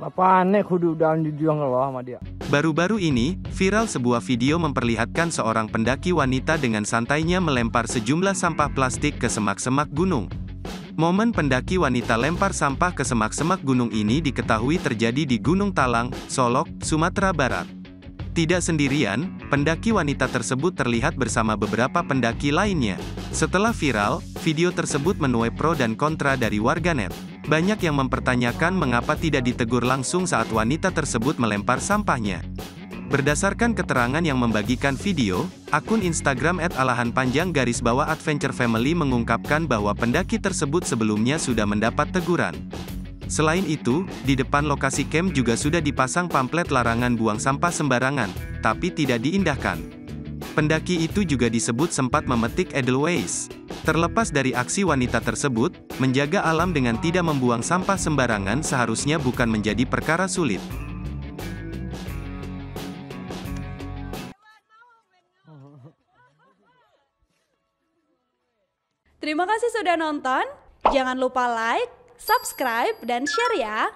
Bapak aneh kudu udah ngeloh sama dia. Baru-baru ini, viral sebuah video memperlihatkan seorang pendaki wanita dengan santainya melempar sejumlah sampah plastik ke semak-semak gunung. Momen pendaki wanita lempar sampah ke semak-semak gunung ini diketahui terjadi di Gunung Talang, Solok, Sumatera Barat. Tidak sendirian, pendaki wanita tersebut terlihat bersama beberapa pendaki lainnya. Setelah viral, video tersebut menuai pro dan kontra dari warganet. Banyak yang mempertanyakan mengapa tidak ditegur langsung saat wanita tersebut melempar sampahnya. Berdasarkan keterangan yang membagikan video, akun Instagram @alahanpanjang_adventure_family mengungkapkan bahwa pendaki tersebut sebelumnya sudah mendapat teguran. Selain itu, di depan lokasi camp juga sudah dipasang pamflet larangan buang sampah sembarangan, tapi tidak diindahkan. Pendaki itu juga disebut sempat memetik Edelweiss. Terlepas dari aksi wanita tersebut, menjaga alam dengan tidak membuang sampah sembarangan seharusnya bukan menjadi perkara sulit. Terima kasih sudah nonton. Jangan lupa like, subscribe, dan share ya.